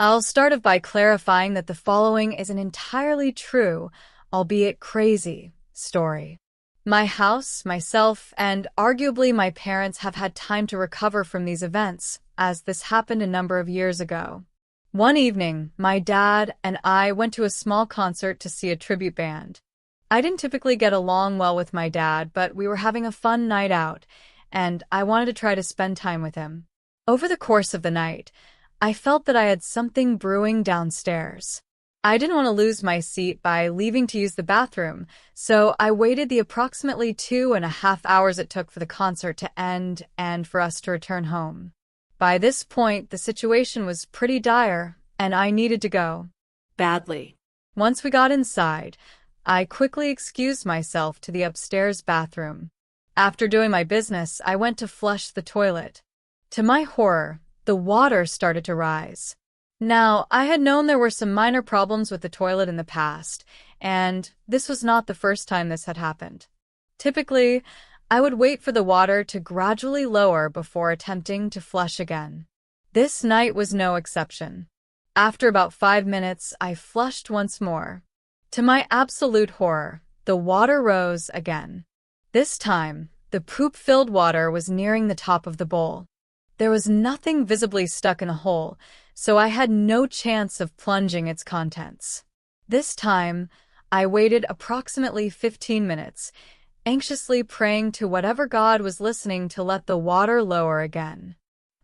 I'll start off by clarifying that the following is an entirely true, albeit crazy, story. My house, myself, and arguably my parents have had time to recover from these events, as this happened a number of years ago. One evening, my dad and I went to a small concert to see a tribute band. I didn't typically get along well with my dad, but we were having a fun night out, and I wanted to try to spend time with him. Over the course of the night, I felt that I had something brewing downstairs. I didn't want to lose my seat by leaving to use the bathroom, so I waited the approximately 2.5 hours it took for the concert to end and for us to return home. By this point, the situation was pretty dire, and I needed to go badly. Once we got inside, I quickly excused myself to the upstairs bathroom. After doing my business, I went to flush the toilet. To my horror, the water started to rise. Now, I had known there were some minor problems with the toilet in the past, and this was not the first time this had happened. Typically, I would wait for the water to gradually lower before attempting to flush again. This night was no exception. After about 5 minutes, I flushed once more. To my absolute horror, the water rose again. This time, the poop-filled water was nearing the top of the bowl. There was nothing visibly stuck in a hole, so I had no chance of plunging its contents. This time, I waited approximately 15 minutes, anxiously praying to whatever God was listening to let the water lower again.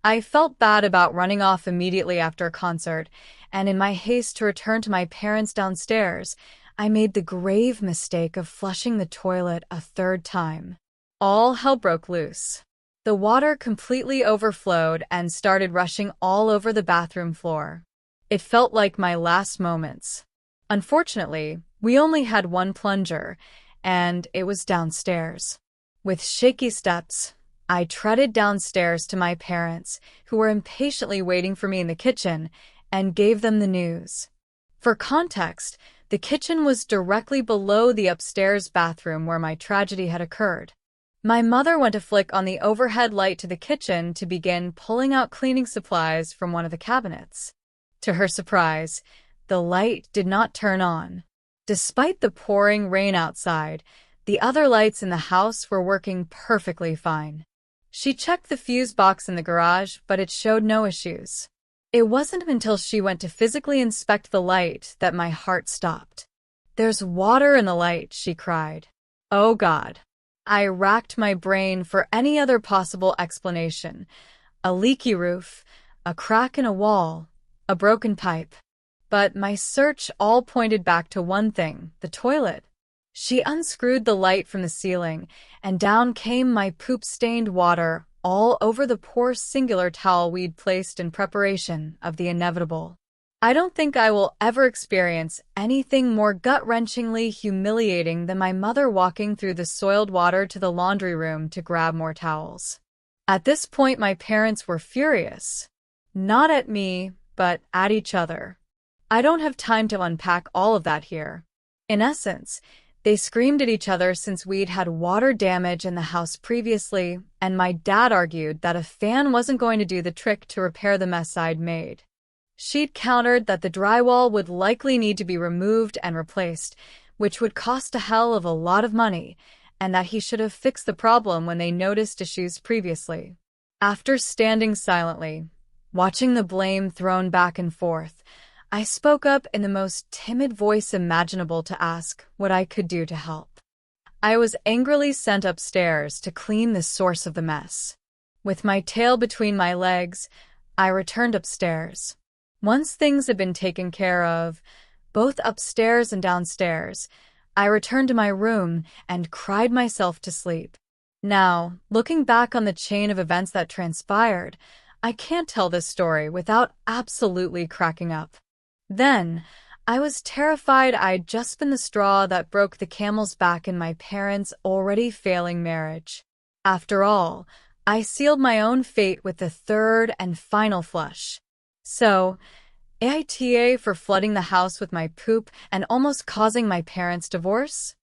I felt bad about running off immediately after a concert, and in my haste to return to my parents downstairs, I made the grave mistake of flushing the toilet a third time. All hell broke loose. The water completely overflowed and started rushing all over the bathroom floor. It felt like my last moments. Unfortunately, we only had one plunger, and it was downstairs. With shaky steps, I treaded downstairs to my parents, who were impatiently waiting for me in the kitchen, and gave them the news. For context, the kitchen was directly below the upstairs bathroom where my tragedy had occurred. My mother went to flick on the overhead light to the kitchen to begin pulling out cleaning supplies from one of the cabinets. To her surprise, the light did not turn on. Despite the pouring rain outside, the other lights in the house were working perfectly fine. She checked the fuse box in the garage, but it showed no issues. It wasn't until she went to physically inspect the light that my heart stopped. "There's water in the light," she cried. "Oh God." I racked my brain for any other possible explanation. A leaky roof, a crack in a wall, a broken pipe. But my search all pointed back to one thing, the toilet. She unscrewed the light from the ceiling, and down came my poop-stained water all over the poor singular towel we'd placed in preparation of the inevitable. I don't think I will ever experience anything more gut-wrenchingly humiliating than my mother walking through the soiled water to the laundry room to grab more towels. At this point, my parents were furious. Not at me, but at each other. I don't have time to unpack all of that here. In essence, they screamed at each other since we'd had water damage in the house previously, and my dad argued that a fan wasn't going to do the trick to repair the mess I'd made. She'd countered that the drywall would likely need to be removed and replaced, which would cost a hell of a lot of money, and that he should have fixed the problem when they noticed issues previously. After standing silently, watching the blame thrown back and forth, I spoke up in the most timid voice imaginable to ask what I could do to help. I was angrily sent upstairs to clean the source of the mess. With my tail between my legs, I returned upstairs. Once things had been taken care of, both upstairs and downstairs, I returned to my room and cried myself to sleep. Now, looking back on the chain of events that transpired, I can't tell this story without absolutely cracking up. Then, I was terrified I'd just been the straw that broke the camel's back in my parents' already failing marriage. After all, I sealed my own fate with the third and final flush. So, AITA for flooding the house with my poop and almost causing my parents' divorce?